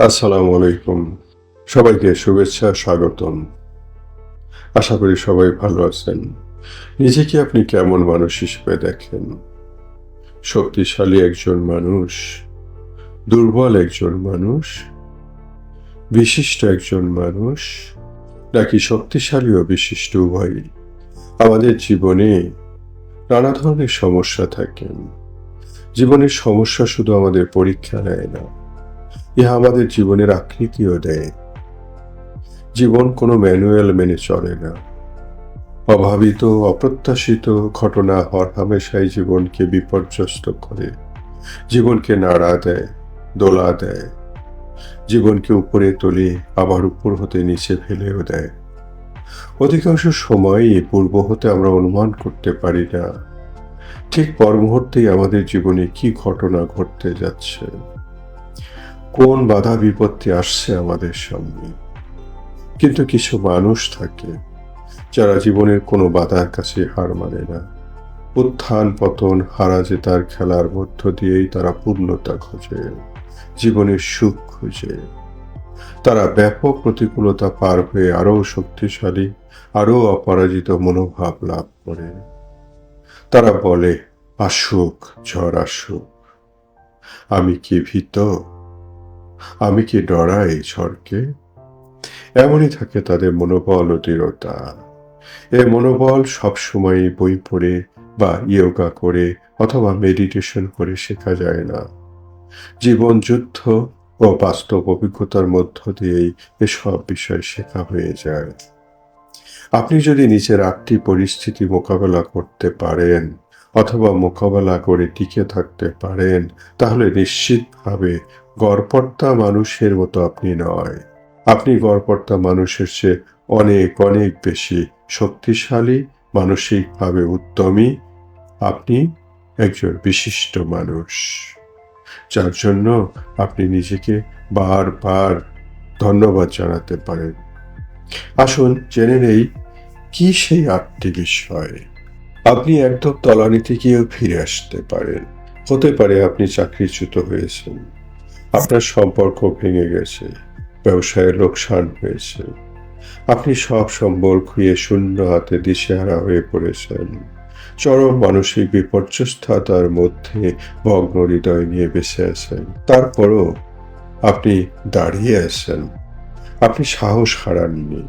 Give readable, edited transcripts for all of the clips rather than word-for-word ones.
আসসালামু আলাইকুম। সবাইকে শুভেচ্ছা, স্বাগতম। আশা করি সবাই ভালো আছেন। নিজেকে আপনি কেমন মানুষ হিসেবে দেখেন? শক্তিশালী একজন মানুষ, দুর্বল একজন মানুষ, বিশিষ্ট একজন মানুষ, নাকি শক্তিশালী ও বিশিষ্ট উভয়ই? আমাদের জীবনে নানা ধরনের সমস্যা থাকে। জীবনের সমস্যা শুধু আমাদের পরীক্ষা নেয় না, ইহা আমাদের জীবনের আকৃতিও দেয়। জীবন কোনো ম্যানুয়াল মেনে চলে না। অভাবিত অপ্রত্যাশিত ঘটনা হরহামেশাই জীবনকে বিপর্যস্ত করে, জীবনকে নাড়া দেয়, দোলা দেয়, জীবনকে উপরে তোলে, আবার উপর হতে নিচে ফেলেও দেয়। অধিকাংশ সময়ই পূর্ব হতে আমরা অনুমান করতে পারি না ঠিক পর মুহূর্তেই আমাদের জীবনে কি ঘটনা ঘটতে যাচ্ছে, কোন বাধা বিপত্তি আসছে আমাদের সামনে। কিন্তু কিছু মানুষ থাকে যারা জীবনের কোনো বাধার কাছে হার মানে না। উত্থান পতন হারা জেতার খেলার মধ্য দিয়েই তারা পূর্ণতা খোঁজে, জীবনের সুখ খুঁজে। তারা ব্যাপক প্রতিকূলতা পার হয়ে আরো শক্তিশালী, আরো অপরাজিত মনোভাব লাভ করে। তারা বলে, আসুক, ঝড় আসুক, আমি কি ভীত? আমি কি ডরাই ঝড়কে? এমনই থাকে তাদের মনোবল ও দৃঢ়তা। এ মনোবল সবসময় বই পড়ে বা ইয়োগা করে অথবা মেডিটেশন করে শেখা যায় না। জীবন যুদ্ধ ও বাস্তব অভিজ্ঞতার মধ্য দিয়েই এসব বিষয় শেখা হয়ে যায়। আপনি যদি নিচের 8টি পরিস্থিতি মোকাবেলা করতে পারেন অথবা মোকাবেলা করে টিকে থাকতে পারেন, তাহলে নিশ্চিতভাবে গড়পড়তা মানুষের মতো আপনি নয়। আপনি গড়পড়তা মানুষের চেয়ে অনেক অনেক বেশি শক্তিশালী, মানসিকভাবে উদ্যমী। আপনি একজন বিশিষ্ট মানুষ, যার জন্য আপনি নিজেকে বারবার ধন্যবাদ জানাতে পারেন। আসুন জেনে নেই কি সেই 8টি বিষয়। আপনি একদম তলানিতে গিয়েও ফিরে আসতে পারেন। হতে পারে আপনি চাকরিচ্যুত হয়েছেন, আপনার সম্পর্ক ভেঙে গেছে, ব্যবসায় লোকসান হয়েছে, আপনি সব সম্বল খুইয়ে শূন্য হাতে দিশেহারা হয়ে পড়েছেন, চরম মানসিক বিপর্যস্ততার মধ্যে ভগ্ন হৃদয় নিয়ে বেঁচে আছেন। তারপরও আপনি দাঁড়িয়ে আছেন, আপনি সাহস হারাননি।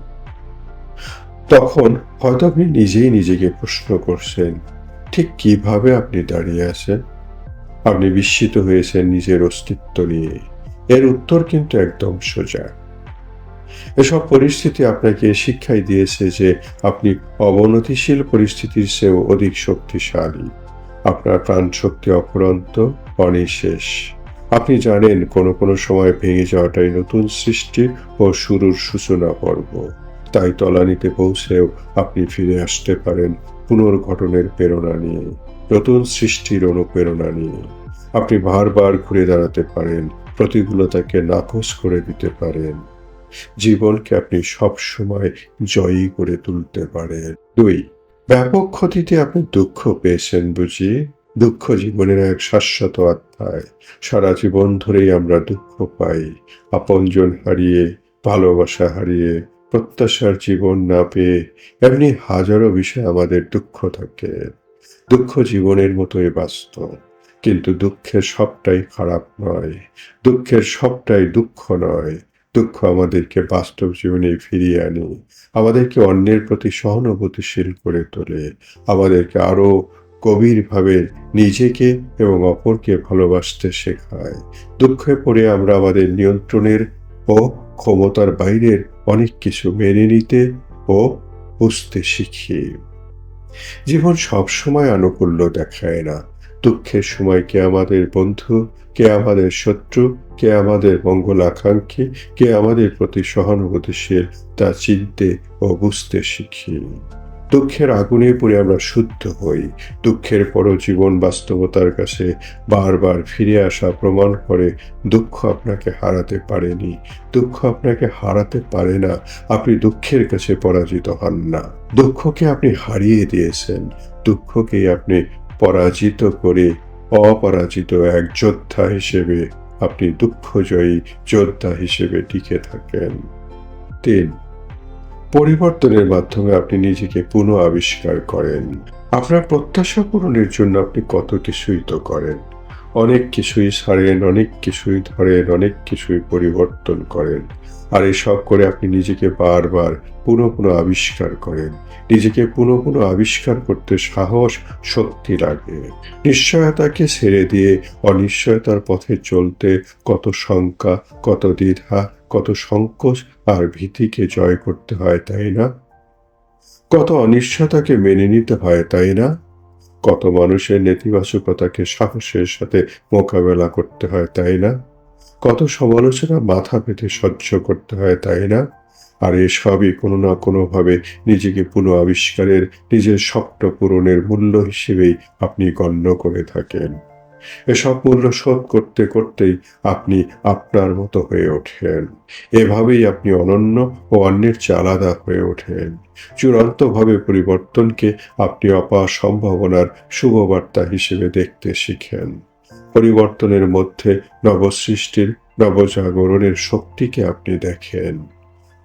তখন হয়তো আপনি নিজেই নিজেকে প্রশ্ন করছেন, ঠিক কিভাবে আপনি দাঁড়িয়ে আছেন? আপনি বিস্মিত হয়েছেন নিজের অস্তিত্ব নিয়ে। এর উত্তর কিন্তু একদম সোজা। এসব পরিস্থিতি আপনাকে শিক্ষাই দিয়েছে যে আপনি অবনতিশীল পরিস্থিতির চেয়েও অধিক শক্তিশালী। আপনার প্রাণ শক্তি অফুরন্ত, অনিশেষ। আপনি জানেন কোনো কোনো সময় ভেঙে যাওয়াটাই নতুন সৃষ্টি ও শুরুর সূচনা পর্ব। তাই তলানিতে পৌঁছেও আপনি ফিরে আসতে পারেন পুনর্গঠনের প্রেরণা নিয়ে, নতুন সৃষ্টির অনুপ্রেরণা নিয়ে। আপনি বারবার ঘুরে দাঁড়াতে পারেন, প্রতিকূলতাকে নাকচ করে দিতে পারেন। জীবনকে আপনি সবসময় জয়ী করে তুলতে পারেন। 2, ব্যাপক ক্ষতিতে আপনি দুঃখ পেয়েছেন বুঝি? দুঃখ জীবনের এক শাশ্বত অধ্যায়। সারা জীবন ধরেই আমরা দুঃখ পাই। আপনজন হারিয়ে, ভালোবাসা হারিয়ে, প্রত্যাশার জীবন না পেয়ে, এমনি হাজারো বিষয় আমাদের দুঃখ থাকে। দুঃখ জীবনের মতোই বাস্তব, কিন্তু দুঃখের সবটাই খারাপ নয়, দুঃখের সবটাই দুঃখ নয়। দুঃখ আমাদেরকে বাস্তব জীবনে ফিরিয়ে আনে, আমাদেরকে অন্যের প্রতি সহানুভূতিশীল করে তোলে, আমাদেরকে আরো গভীরভাবে নিজেকে এবং অপরকে ভালোবাসতে শেখায়। দুঃখে পড়ে আমরা আমাদের নিয়ন্ত্রণের ও ক্ষমতার বাইরের অনেক কিছু মেনে নিতে ও বুঝতে শিখি। জীবন সবসময় আনুকূল্য দেখায় না। দুঃখের সময় কে আমাদের বন্ধু, কে আমাদের শত্রু, কে আমাদের মঙ্গল আকাঙ্ক্ষী, কে আমাদের প্রতি সহানুভূতিশীল, তা চিনতে ও বুঝতে শিখি। দুঃখের আগুনে পড়ে আমরা শুদ্ধ হই। দুঃখের পরও জীবন বাস্তবতার কাছে বারবার ফিরে আসা প্রমাণ করে দুঃখ আপনাকে হারাতে পারেনি, দুঃখ আপনাকে হারাতে পারে না। আপনি দুঃখের কাছে পরাজিত হন না, দুঃখকে আপনি হারিয়ে দিয়েছেন। দুঃখকেই আপনি পরাজিত করে অপরাজিত এক যোদ্ধা হিসেবে আপনি দুঃখজয়ী যোদ্ধা হিসেবে টিকে থাকেন। 3. পরিবর্তনের মাধ্যমে আপনি নিজেকে পুনঃ আবিষ্কার করেন। আপনার প্রত্যাশা পূরণের জন্য আপনি কত কিছুই তো করেন, অনেক কিছুই ছাড়েন, অনেক কিছুই ধরেন, অনেক কিছুই পরিবর্তন করেন। আর এসব করে আপনি নিজেকে বারবার পুনঃ পুনঃ আবিষ্কার করেন। নিজেকে পুনঃ পুনঃ আবিষ্কার করতে সাহস, শক্তি লাগে। নিশ্চয়তাকে ছেড়ে দিয়ে অনিশ্চয়তার পথে চলতে কত শঙ্কা, কত দ্বিধা, কত সংকোচ আর ভীতিকে জয় করতে হয়, তাই না? কত অনিশ্চয়তাকে মেনে নিতে হয়, তাই না? কত মানুষের নেতিবাচকতাকে সাহসের সাথে মোকাবেলা করতে হয়, তাই না? কত সমালোচনা মাথা পেতে সহ্য করতে হয়, তাই না? আর এসবই কোনো না কোনোভাবে নিজেকে পুনঃ আবিষ্কারের, নিজের স্বপ্ন পূরণের মূল্য হিসেবেই আপনি গণ্য করে থাকেন। এসব মূল্য শোধ করতে করতেই আপনি আপনার মতো হয়ে ওঠেন। এভাবেই আপনি অনন্য ও অন্যের চেয়ে আলাদা হয়ে ওঠেন। চূড়ান্তভাবে পরিবর্তনকে আপনি অপার সম্ভাবনার শুভবার্তা হিসেবে দেখতে শিখেন। পরিবর্তনের মধ্যে নবসৃষ্টির, নবজাগরণের শক্তিকে আপনি দেখেন।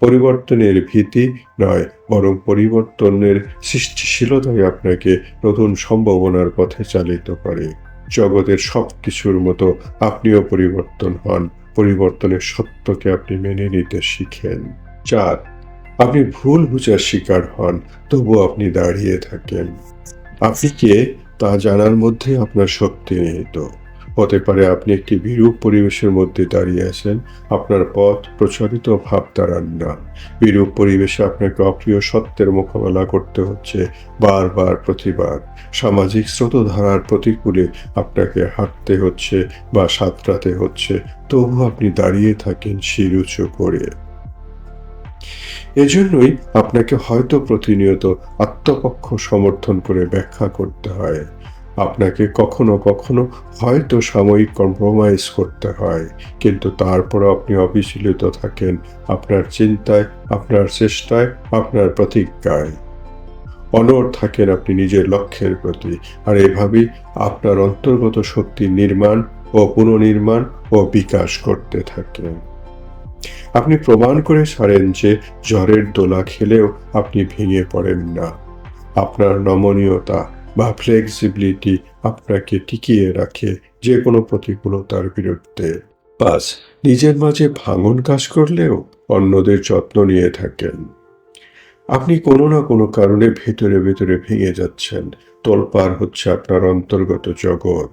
পরিবর্তনের ভীতি নয়, বরং পরিবর্তনের সৃষ্টিশীলতাই আপনাকে নতুন সম্ভাবনার পথে চালিত করে। জগতের সবকিছুর মতো আপনিও পরিবর্তন হন। পরিবর্তনের সত্যকে আপনি মেনে নিতে শিখেন। 4. আপনি ভুল বুঝার শিকার হন, তবু আপনি দাঁড়িয়ে থাকেন। আপনি কে তা জানার মধ্যে আপনার শক্তি নিহিত। হতে পারে আপনি একটি বিরূপ পরিবেশের মধ্যে দাঁড়িয়ে আছেন, আপনার পথ প্রচলিত ভাবধারার না। বিরূপ পরিবেশে আপনাকে অপ্রিয় সত্যের মোকাবেলা করতে হচ্ছে বারবার, প্রতিবার। সামাজিক স্রোতধারার প্রতিকূলে আপনাকে হাঁটতে হচ্ছে বা সাঁতরাতে হচ্ছে, তবু আপনি দাঁড়িয়ে থাকেন শির উঁচু করে। এজন্যই আপনাকে হয়তো প্রতিনিয়ত আত্মপক্ষ সমর্থন করে ব্যাখ্যা করতে হয়। আপনাকে কখনো কখনো হয়তো সাময়িক কম্প্রোমাইজ করতে হয়, কিন্তু তারপরও আপনি অবিচলিত থাকেন আপনার চিন্তায়, আপনার চেষ্টায়, আপনার প্রতিজ্ঞায়। অনড় থাকেন আপনি নিজের লক্ষ্যের প্রতি। আর এভাবেই আপনার অন্তর্গত শক্তি নির্মাণ ও পুনর্নির্মাণ ও বিকাশ করতে থাকেন। আপনি প্রমাণ করে ছাড়েন যে ঝড়ের দোলা খেলেও আপনি ভেঙে পড়েন না। আপনার নমনীয়তা বা ফ্লেক্সিবিলিটি আপনাকে টিকিয়ে রাখে যে কোনো প্রতিকূলতার বিরুদ্ধে। 5. নিজের মাঝে ভাঙন কাজ করলেও অন্যদের যত্ন নিয়ে থাকেন। আপনি কোনো না কোনো কারণে ভেতরে ভেতরে ভেঙে যাচ্ছেন, তোলপাড় হচ্ছে আপনার অন্তর্গত জগৎ।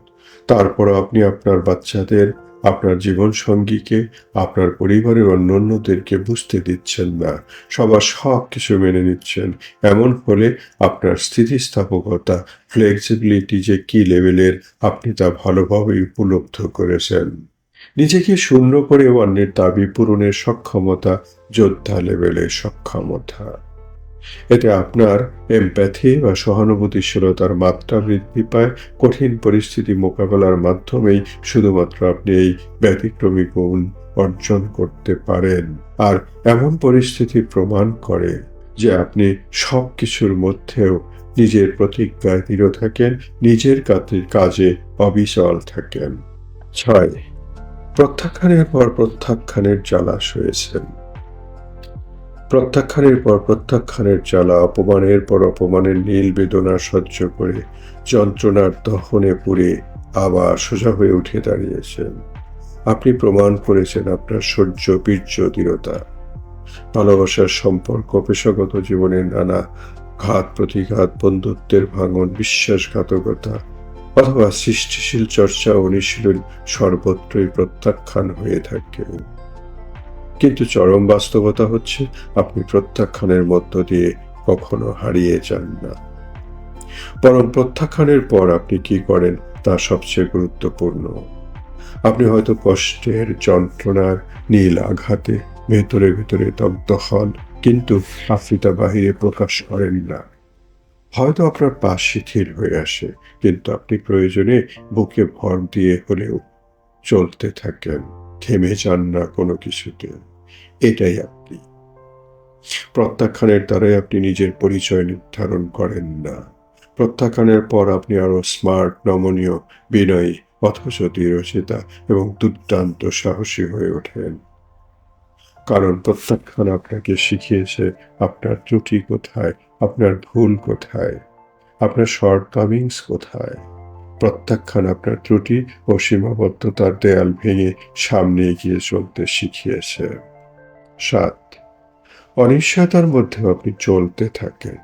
তারপরও আপনি আপনার বাচ্চাদের, আপনার জীবন সঙ্গীকে, আপনার পরিবারের অন্যান্যদেরকে বুঝতে দিচ্ছেন না। সবার সব কিছু মেনে নিচ্ছেন। এমন হলে আপনার স্থিতিস্থাপকতা, ফ্লেক্সিবিলিটি যে কি লেভেলের আপনি তা ভালোভাবে উপলব্ধ করেছেন। নিজেকে শূন্য করে অন্যের দাবি পূরণের সক্ষমতা যোদ্ধা লেভেলের সক্ষমতা। এতে আপনার এমপ্যাথি বা সহানুভূতিশীলতার মাত্রা বৃদ্ধি পায়। কঠিন পরিস্থিতি মোকাবেলার মাধ্যমেই শুধুমাত্র আপনি এই ব্যতিক্রমী গুণ অর্জন করতে পারেন। আর এমন পরিস্থিতি প্রমাণ করে যে আপনি সব কিছুর মধ্যেও নিজের প্রতিজ্ঞায় দৃঢ় থাকেন, নিজের কাজে অবিচল থাকেন। 6. প্রত্যাখ্যানের পর প্রত্যাখ্যানের জ্বালা সয়েছেন। প্রত্যাখ্যানের পর প্রত্যাখ্যানের জ্বালা, অপমানের পর অপমানের নীল বেদনা সহ্য করে যন্ত্রণার দহনে পুড়ে আবার সোজা হয়ে উঠে দাঁড়িয়েছেন। আপনি প্রমাণ করেছেন আপনার সহ্য, বীর্য, দৃঢ়তা। ভালোবাসার সম্পর্ক, পেশাগত জীবনের নানা ঘাত প্রতিঘাত, বন্ধুত্বের ভাঙন, বিশ্বাসঘাতকতা অথবা সৃষ্টিশীল চর্চা অনুশীলন সর্বত্রই প্রত্যাখ্যান হয়ে থাকে। কিন্তু চরম বাস্তবতা হচ্ছে আপনি প্রত্যাখ্যানের মধ্য দিয়ে কখনো হারিয়ে যান না, বরং প্রত্যাখ্যানের পর আপনি কি করেন তা সবচেয়ে গুরুত্বপূর্ণ। আপনি হয়তো কষ্টের, যন্ত্রণার নীল আঘাতে ভেতরে ভেতরে দগ্ধ হন, কিন্তু আপনি তা বাহিরে প্রকাশ করেন না। হয়তো আপনার পা শিথিল হয়ে আসে, কিন্তু আপনি প্রয়োজনে বুকে ভর দিয়ে হলেও চলতে থাকেন, থেমে যান না কোনো কিছুতে। এটাই আপনি। প্রত্যাখ্যানের দ্বারাই আপনি নিজের পরিচয় নির্ধারণ করেন না। প্রত্যাখ্যানের পর আপনি আরো স্মার্ট, নমনীয়, বিনয়ী ও অথচ দৃঢ়চেতা এবং দুর্দান্ত সাহসী হয়ে ওঠেন। কারণ প্রত্যাখ্যান আপনাকে শিখিয়েছে আপনার ত্রুটি কোথায়, আপনার ভুল কোথায়, আপনার শর্টকামিংস কোথায়। প্রত্যাখ্যান আপনার ত্রুটি ও সীমাবদ্ধতার দেয়াল ভেঙে সামনে এগিয়ে চলতে শিখিয়েছে। ৭, অনিশ্চয়তার মধ্যেও আপনি চলতে থাকেন।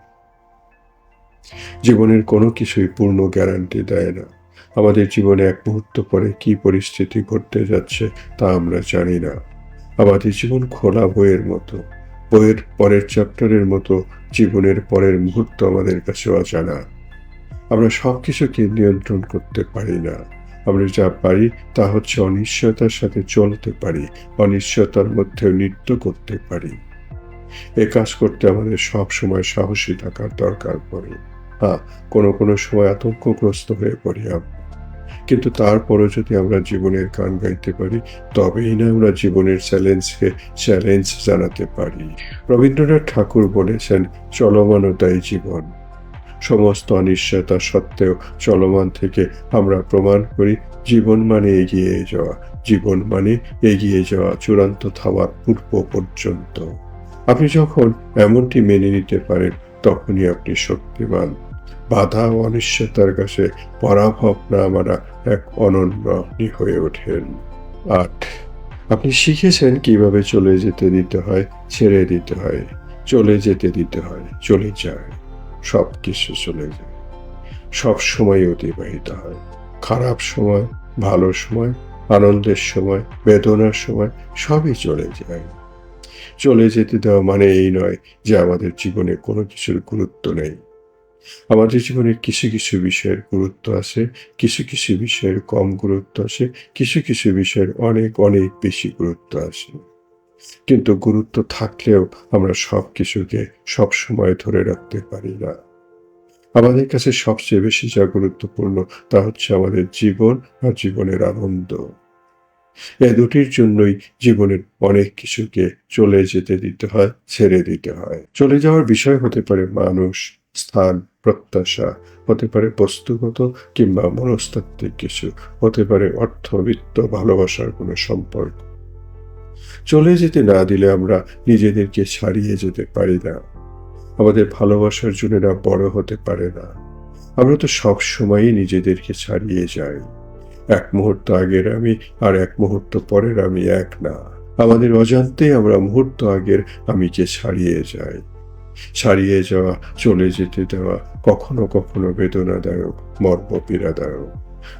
জীবনের কোনো কিছুই পূর্ণ গ্যারান্টি দেয় না। আমাদের জীবনে এক মুহূর্ত পরে কি পরিস্থিতি ঘটতে যাচ্ছে তা আমরা জানি না। আমাদের জীবন খোলা বইয়ের মতো। বইয়ের পরের চ্যাপ্টারের মতো জীবনের পরের মুহূর্ত আমাদের কাছে অজানা। আমরা সবকিছুকে নিয়ন্ত্রণ করতে পারি না। আমরা যা পারি তা হচ্ছে অনিশ্চয়তার সাথে চলতে পারি, অনিশ্চয়তার মধ্যেও নৃত্য করতে পারি। এ কাজ করতে আমাদের সব সময় সাহসী থাকার দরকার পড়ে। হ্যাঁ, কোনো সময় আতঙ্কগ্রস্ত হয়ে পড়ি আমরা। কিন্তু তারপরও যদি আমরা জীবনের গান গাইতে পারি, তবেই না আমরা জীবনের চ্যালেঞ্জকে চ্যালেঞ্জ জানাতে পারি। রবীন্দ্রনাথ ঠাকুর বলেছেন, চলমানতাই জীবন। সমস্ত অনিশ্চয়তা সত্ত্বেও চলমান থেকে আমরা প্রমাণ করি জীবন মানে এগিয়ে যাওয়া, জীবন মানে এগিয়ে যাওয়া চূড়ান্ত থামার পূর্ব পর্যন্ত। আপনি যখন এমনটি মেনে নিতে পারেন, তখনই আপনি শক্তিমান। বাধা ও অনিশ্চয়তার কাছে পরাভব না মানা এক অনন্য আপনি হয়ে ওঠেন। ৮, আপনি শিখেছেন কিভাবে চলে যেতে দিতে হয়, ছেড়ে দিতে হয়, চলে যেতে দিতে হয়, চলে যায়। সব কিছু চলে যায়, সব সময় অতিবাহিত হয়। খারাপ সময়, ভালো সময়, আনন্দের সময়, বেদনার সময়, সবই চলে যায়। চলে যেতে দেওয়া মানে এই নয় যে আমাদের জীবনে কোনো কিছুর গুরুত্ব নেই। আমাদের জীবনে কিছু কিছু বিষয়ের গুরুত্ব আছে, কিছু কিছু বিষয়ের কম গুরুত্ব আছে, কিছু কিছু বিষয়ের অনেক অনেক বেশি গুরুত্ব আছে। কিন্তু গুরুত্ব থাকলেও আমরা সব কিছুকে সবসময় ধরে রাখতে পারি না। আমাদের কাছে সবচেয়ে বেশি যা গুরুত্বপূর্ণ তা হচ্ছে আমাদের জীবন আর জীবনের আনন্দ। এ দুটির জন্যই জীবনের অনেক কিছুকে চলে যেতে দিতে হয়, ছেড়ে দিতে হয়। চলে যাওয়ার বিষয় হতে পারে মানুষ, স্থান, প্রত্যাশা, হতে পারে বস্তুগত কিংবা মনস্তাত্ত্বিক কিছু, হতে পারে অর্থ, বিত্ত, ভালোবাসার কোনো সম্পর্ক। চলে যেতে না দিলে আমরা নিজেদেরকে ছাড়িয়ে যেতে পারি না। আমাদের ভালোবাসার জনেরা বড় হতে পারে না। আমরা তো সব সময়ই নিজেদেরকে ছাড়িয়ে যাই। এক মুহূর্ত আগের আমি আর এক মুহূর্ত পরের আমি এক না। আমাদের অজান্তেই আমরা মুহূর্ত আগের আমিকে ছাড়িয়ে যাই। ছাড়িয়ে যাওয়া, চলে যেতে দেওয়া কখনো কখনো বেদনাদায়ক, মর্মপীড়াদায়ক।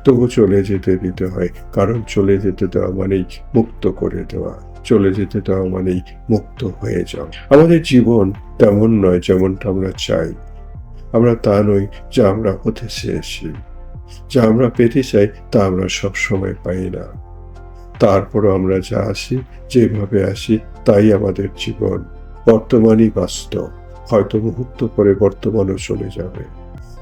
তবু চলে যেতে দিতে হয়, কারণ চলে যেতে দেওয়া মানেই মুক্ত করে দেওয়া। চলে যেতে দেওয়া মানেই মুক্ত হয়ে যাওয়া। আমাদের জীবন তেমন নয় যেমনটা আমরা চাই। আমরা তা নই যা আমরা হতে চেয়েছি। যা আমরা পেতে চাই তা আমরা সবসময় পাই না। তারপরও আমরা যা আসি, যেভাবে আসি, তাই আমাদের জীবন। বর্তমানই বাস্তব। হয়তো মুহূর্ত পরে বর্তমানও চলে যাবে।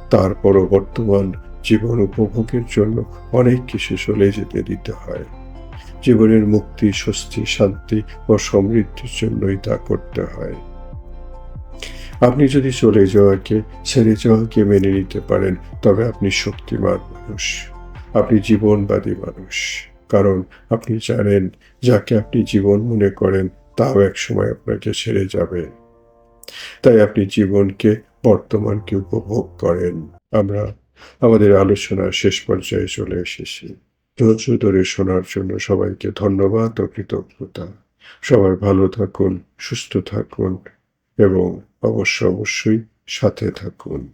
তারপরও বর্তমান জীবন উপভোগের জন্য অনেক কিছু চলে যেতে দিতে হয়। জীবনের মুক্তি, স্বস্তি, শান্তি ও সমৃদ্ধির জন্যই তা করতে হয়। আপনি যদি চলে যাওয়াকে, ছেড়ে যাওয়াকে মেনে নিতে পারেন, তবে আপনি শক্তিমান মানুষ। আপনি জীবনবাদী মানুষ। কারণ আপনি জানেন, যাকে আপনি জীবন মনে করেন তাও একসময় আপনাকে ছেড়ে যাবে। তাই আপনি জীবনকে, বর্তমানকে উপভোগ করেন। আমরা আমাদের আলোচনার শেষ পর্যায়ে চলে এসেছি। ধৈর্য ধরে শোনার জন্য সবাইকে ধন্যবাদ ও কৃতজ্ঞতা। সবাই ভালো থাকুন, সুস্থ থাকুন এবং অবশ্যই সাথে থাকুন।